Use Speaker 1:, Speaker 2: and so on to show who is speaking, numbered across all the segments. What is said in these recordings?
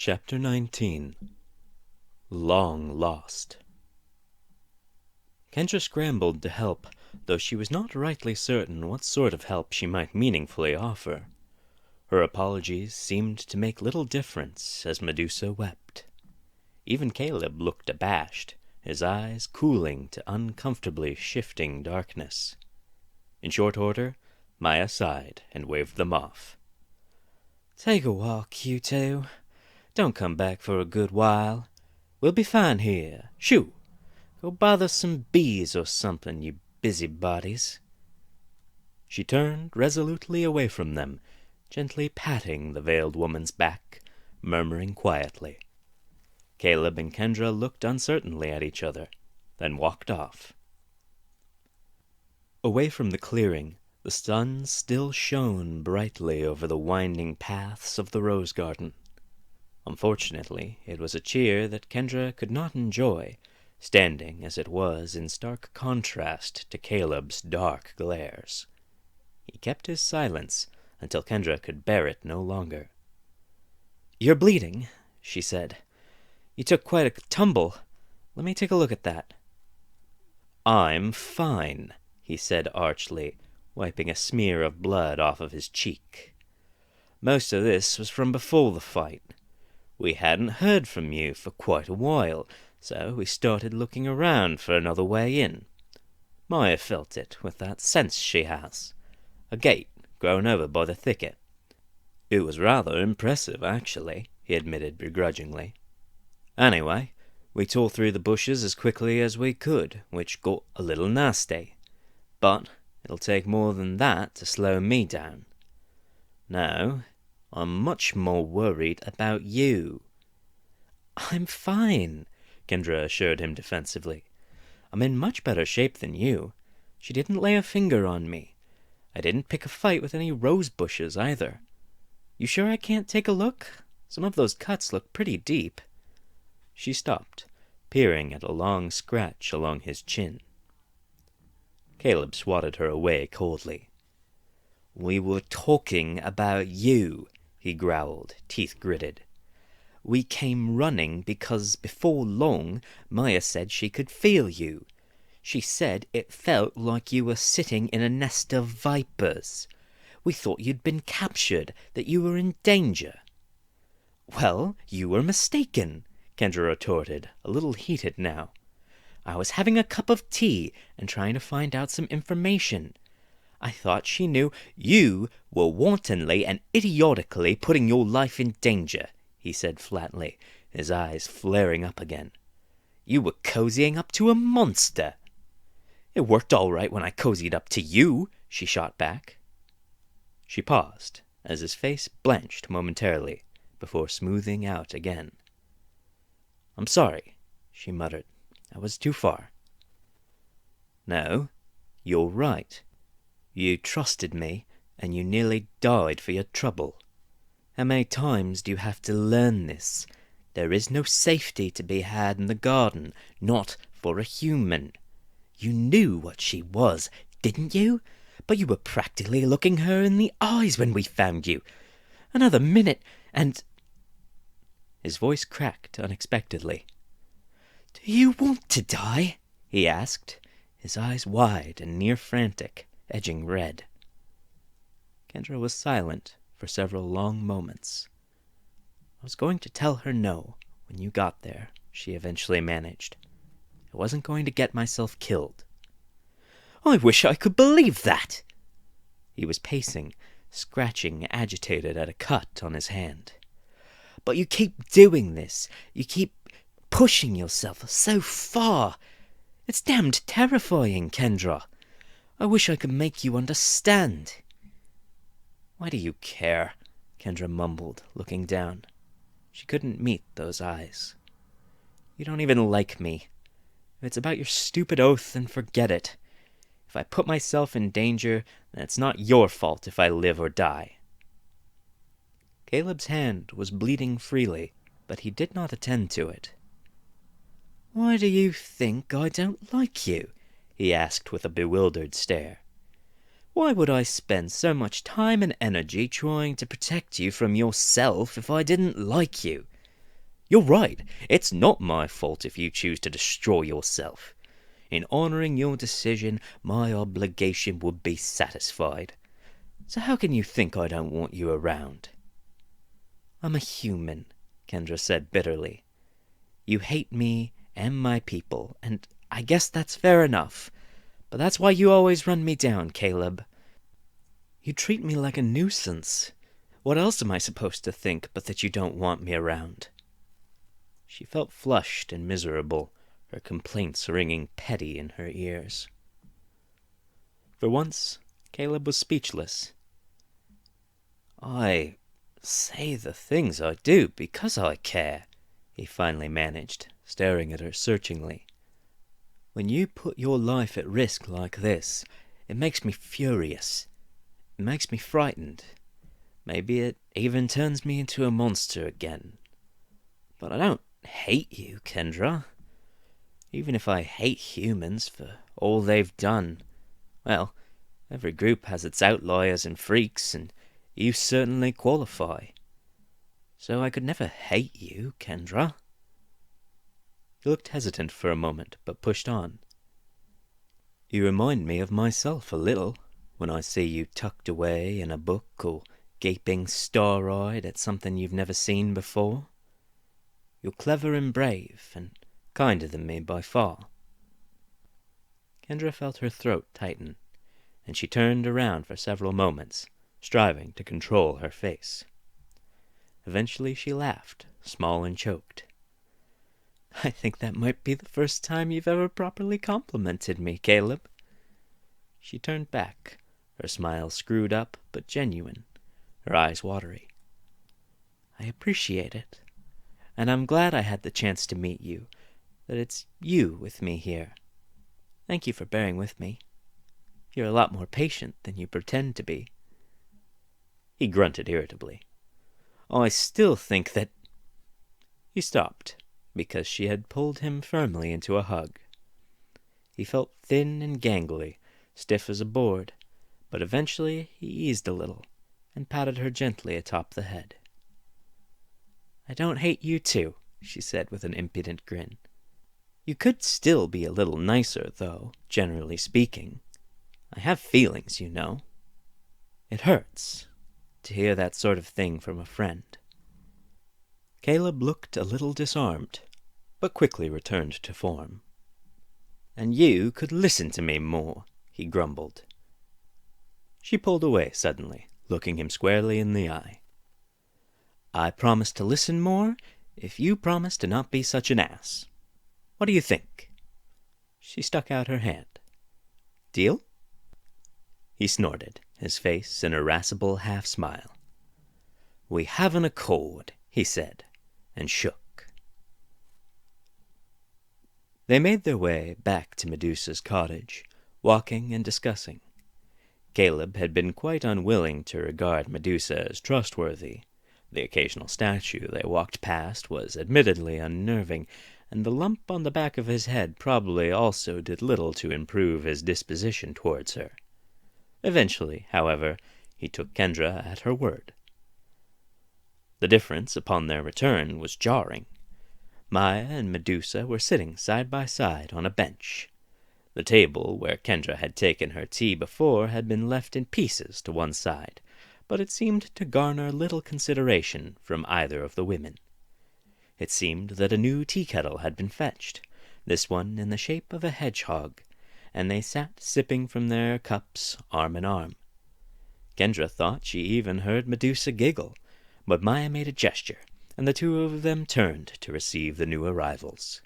Speaker 1: Chapter 19 Long Lost. Kendra scrambled to help, though she was not rightly certain what sort of help she might meaningfully offer. Her apologies seemed to make little difference as Medusa wept. Even Caleb looked abashed, his eyes cooling to uncomfortably shifting darkness. In short order, Maya sighed and waved them off.
Speaker 2: "Take a walk, you two. Don't come back for a good while. We'll be fine here. Shoo! Go bother some bees or something, you busybodies."
Speaker 1: She turned resolutely away from them, gently patting the veiled woman's back, murmuring quietly. Caleb and Kendra looked uncertainly at each other, then walked off. Away from the clearing, the sun still shone brightly over the winding paths of the rose garden. Unfortunately, it was a cheer that Kendra could not enjoy, standing as it was in stark contrast to Caleb's dark glares. He kept his silence until Kendra could bear it no longer.
Speaker 2: "You're bleeding," she said. "You took quite a tumble. Let me take a look at that."
Speaker 1: "I'm fine," he said archly, wiping a smear of blood off of his cheek. "Most of this was from before the fight. We hadn't heard from you for quite a while, so we started looking around for another way in. Maya felt it with that sense she has. A gate grown over by the thicket. It was rather impressive, actually," he admitted begrudgingly. "Anyway, we tore through the bushes as quickly as we could, which got a little nasty. But it'll take more than that to slow me down. Now, I'm much more worried about you."
Speaker 2: "I'm fine," Kendra assured him defensively. "I'm in much better shape than you. She didn't lay a finger on me. I didn't pick a fight with any rose bushes, either. You sure I can't take a look? Some of those cuts look pretty deep."
Speaker 1: She stopped, peering at a long scratch along his chin. Caleb swatted her away coldly. "We were talking about you," he growled, teeth gritted. "We came running because before long Maya said she could feel you. She said it felt like you were sitting in a nest of vipers. We thought you'd been captured, that you were in danger."
Speaker 2: "Well, you were mistaken," Kendra retorted, a little heated now. "I was having a cup of tea and trying to find out some information. I thought she knew you were wantonly and idiotically putting your life in danger," he said flatly, his eyes flaring up again. "You were cozying up to a monster." "It worked all right when I cozied up to you," she shot back. She paused, as his face blanched momentarily, before smoothing out again. "I'm sorry," she muttered. "I was too far." "No, you're right. You trusted me, and you nearly died for your trouble. How many times do you have to learn this? There is no safety to be had in the garden, not for a human. You knew what she was, didn't you? But you were practically looking her in the eyes when we found you. Another minute, and—" His voice cracked unexpectedly. "Do you want to die?" he asked, his eyes wide and near frantic, edging red. Kendra was silent for several long moments. "I was going to tell her no when you got there," she eventually managed. "I wasn't going to get myself killed." "I wish I could believe that!" He was pacing, scratching agitated at a cut on his hand. "But you keep doing this. You keep pushing yourself so far. It's damned terrifying, Kendra. I wish I could make you understand." "Why do you care?" Kendra mumbled, looking down. She couldn't meet those eyes. "You don't even like me. If it's about your stupid oath, then forget it. If I put myself in danger, then it's not your fault if I live or die." Caleb's hand was bleeding freely, but he did not attend to it. "Why do you think I don't like you?" he asked with a bewildered stare. "Why would I spend so much time and energy trying to protect you from yourself if I didn't like you? You're right. It's not my fault if you choose to destroy yourself. In honoring your decision, my obligation would be satisfied. So how can you think I don't want you around? I'm a human, Kendra said bitterly. You hate me and my people, and I guess that's fair enough. But that's why you always run me down, Caleb. You treat me like a nuisance. What else am I supposed to think but that you don't want me around? She felt flushed and miserable, her complaints ringing petty in her ears. For once, Caleb was speechless. I say the things I do because I care, he finally managed, staring at her searchingly. When you put your life at risk like this, it makes me furious. It makes me frightened. Maybe it even turns me into a monster again. But I don't hate you, Kendra. Even if I hate humans for all they've done, well, every group has its outliers and freaks, and you certainly qualify. So I could never hate you, Kendra. He looked hesitant for a moment, but pushed on. You remind me of myself a little, when I see you tucked away in a book or gaping star-eyed at something you've never seen before. You're clever and brave, and kinder than me by far. Kendra felt her throat tighten, and she turned around for several moments, striving to control her face. Eventually she laughed, small and choked. I think that might be the first time you've ever properly complimented me, Caleb. She turned back, her smile screwed up but genuine, her eyes watery. I appreciate it, and I'm glad I had the chance to meet you, that it's you with me here. Thank you for bearing with me. You're a lot more patient than you pretend to be. He grunted irritably. I still think that... He stopped, because she had pulled him firmly into a hug. He felt thin and gangly, stiff as a board, but eventually he eased a little and patted her gently atop the head. I don't hate you too, she said with an impudent grin. You could still be a little nicer, though, generally speaking. I have feelings, you know. It hurts to hear that sort of thing from a friend. Caleb looked a little disarmed, but quickly returned to form. And you could listen to me more, he grumbled. She pulled away suddenly, looking him squarely in the eye. I promise to listen more if you promise to not be such an ass. What do you think? She stuck out her hand. Deal? He snorted, his face an irascible half-smile. We have an accord, he said, and shook. They made their way back to Medusa's cottage, walking and discussing. Caleb had been quite unwilling to regard Medusa as trustworthy. The occasional statue they walked past was admittedly unnerving, and the lump on the back of his head probably also did little to improve his disposition towards her. Eventually, however, he took Kendra at her word. The difference upon their return was jarring. Maya and Medusa were sitting side by side on a bench. The table where Kendra had taken her tea before had been left in pieces to one side, but it seemed to garner little consideration from either of the women. It seemed that a new tea kettle had been fetched, this one in the shape of a hedgehog, and they sat sipping from their cups arm in arm. Kendra thought she even heard Medusa giggle, but Maya made a gesture, and the two of them turned to receive the new arrivals.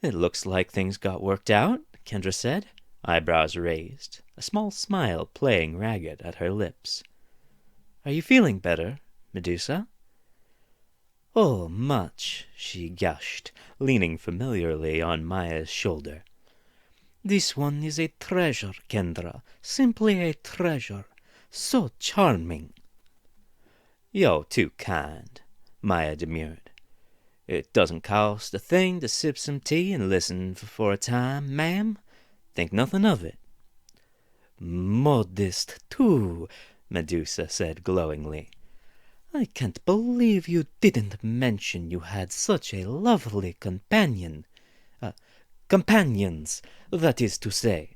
Speaker 2: It looks like things got worked out, Kendra said, eyebrows raised, a small smile playing ragged at her lips. Are you feeling better, Medusa? Oh, much, she gushed, leaning familiarly on Maya's shoulder. This one is a treasure, Kendra, simply a treasure. So charming. You're too kind, Maya demurred. It doesn't cost a thing to sip some tea and listen for a time, ma'am. Think nothing of it. Modest, too, Medusa said glowingly. I can't believe you didn't mention you had such a lovely companion. Companions, that is to say."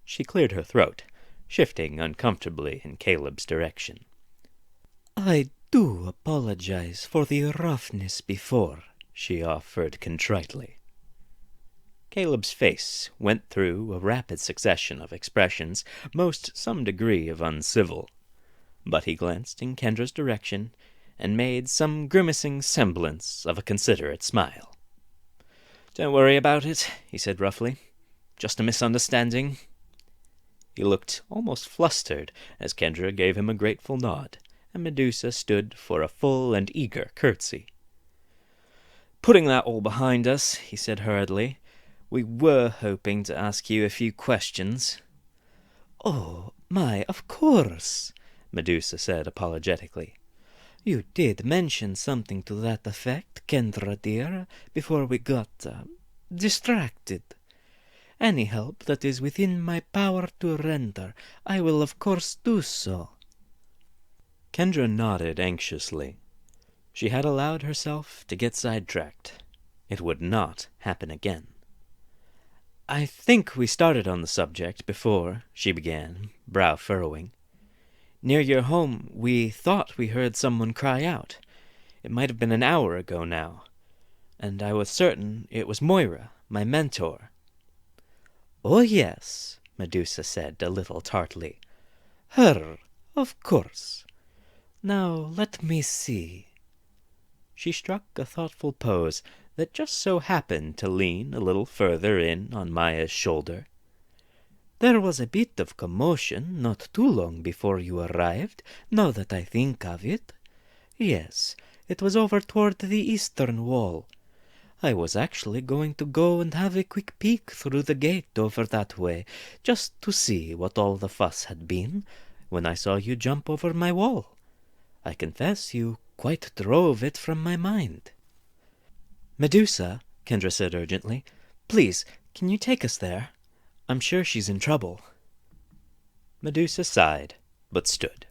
Speaker 1: She cleared her throat, shifting uncomfortably in Caleb's direction.
Speaker 2: "I do apologize for the roughness before," she offered contritely.
Speaker 1: Caleb's face went through a rapid succession of expressions, most some degree of uncivil. But he glanced in Kendra's direction and made some grimacing semblance of a considerate smile. "Don't worry about it," he said roughly. "Just a misunderstanding." He looked almost flustered as Kendra gave him a grateful nod, and Medusa stood for a full and eager curtsy. "Putting that all behind us," he said hurriedly, "we were hoping to ask you a few questions."
Speaker 2: "Oh, my, of course," Medusa said apologetically. "You did mention something to that effect, Kendra dear, before we got distracted. Any help that is within my power to render, I will of course do so."
Speaker 1: Kendra nodded anxiously. She had allowed herself to get sidetracked. It would not happen again. "I think we started on the subject before," she began, brow furrowing. "Near your home, we thought we heard someone cry out. It might have been an hour ago now. And I was certain it was Moira, my mentor."
Speaker 2: "Oh, yes," Medusa said a little tartly. "Her, of course. Now, let me see."
Speaker 1: She struck a thoughtful pose that just so happened to lean a little further in on Maya's shoulder.
Speaker 2: "There was a bit of commotion not too long before you arrived, now that I think of it. Yes, it was over toward the eastern wall. I was actually going to go and have a quick peek through the gate over that way, just to see what all the fuss had been, when I saw you jump over my wall. I confess you quite drove it from my mind."
Speaker 1: "Medusa," Kendra said urgently, "please, can you take us there? I'm sure she's in trouble." Medusa sighed, but stood.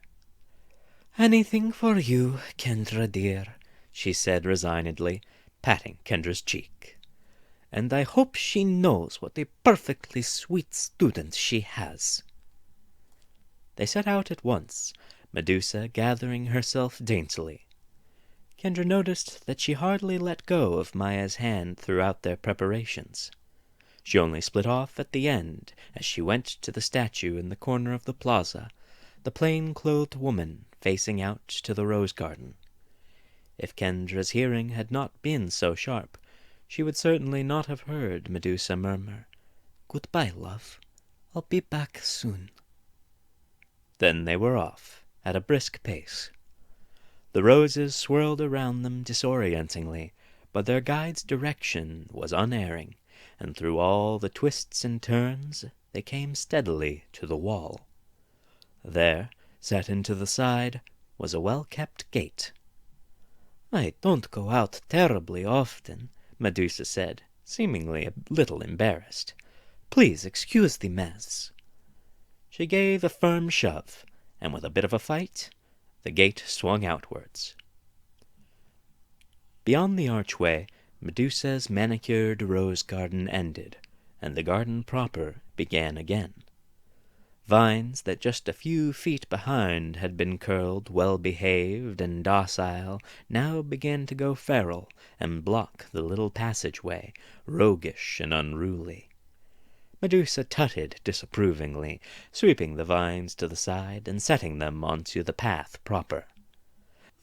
Speaker 2: "Anything for you, Kendra dear," she said resignedly,
Speaker 1: patting Kendra's cheek.
Speaker 2: "And I hope she knows what a perfectly sweet student she has."
Speaker 1: They set out at once, Medusa gathering herself daintily. Kendra noticed that she hardly let go of Maya's hand throughout their preparations. She only split off at the end as she went to the statue in the corner of the plaza, the plain-clothed woman facing out to the rose garden. If Kendra's hearing had not been so sharp, she would certainly not have heard Medusa murmur,
Speaker 2: "Goodbye, love. I'll be back soon."
Speaker 1: Then they were off, at a brisk pace. The roses swirled around them disorientingly, but their guide's direction was unerring, and through all the twists and turns they came steadily to the wall. There, set into the side, was a well-kept gate.
Speaker 2: "I don't go out terribly often,"
Speaker 1: Medusa said, seemingly a little embarrassed.
Speaker 2: "Please excuse the mess."
Speaker 1: She gave a firm shove, and with a bit of a fight, the gate swung outwards. Beyond the archway, Medusa's manicured rose garden ended, and the garden proper began again. Vines that just a few feet behind had been curled, well-behaved, and docile, now began to go feral and block the little passageway, roguish and unruly. Medusa tutted disapprovingly, sweeping the vines to the side and setting them onto the path proper.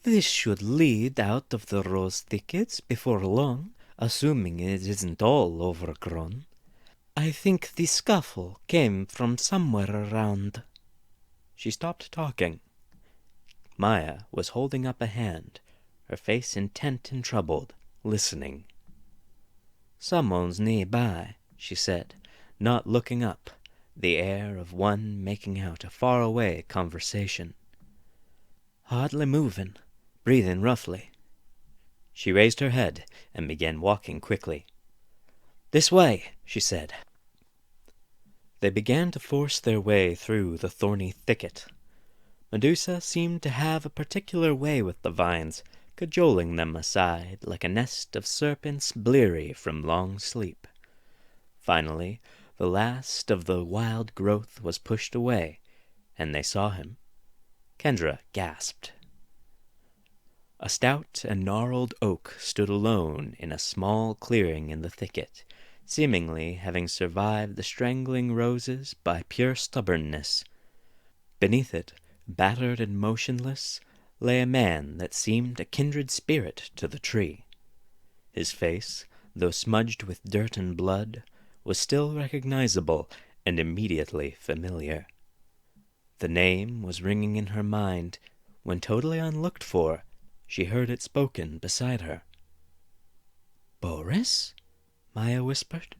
Speaker 2: "This should lead out of the rose thickets before long, assuming it isn't all overgrown. I think the scuffle came from somewhere around."
Speaker 1: She stopped talking. Maya was holding up a hand, her face intent and troubled, listening.
Speaker 2: "Someone's nearby," she said, not looking up,
Speaker 1: the air of one making out a far-away conversation.
Speaker 2: "Hardly moving, breathing roughly."
Speaker 1: She raised her head and began walking quickly. "This way," she said. They began to force their way through the thorny thicket.
Speaker 2: Medusa seemed to have a particular way with the vines, cajoling them aside like a nest of serpents bleary from long sleep. Finally, the last of the wild growth was pushed away, and they saw him. Kendra gasped. A stout and gnarled oak stood alone in a small clearing in the thicket, seemingly having survived the strangling roses by pure stubbornness. Beneath it, battered and motionless, lay a man that seemed a kindred spirit to the tree. His face, though smudged with dirt and blood, was still recognizable and immediately familiar. The name was ringing in her mind when, totally unlooked for, she heard it spoken beside her. "Boris?" Maya whispered.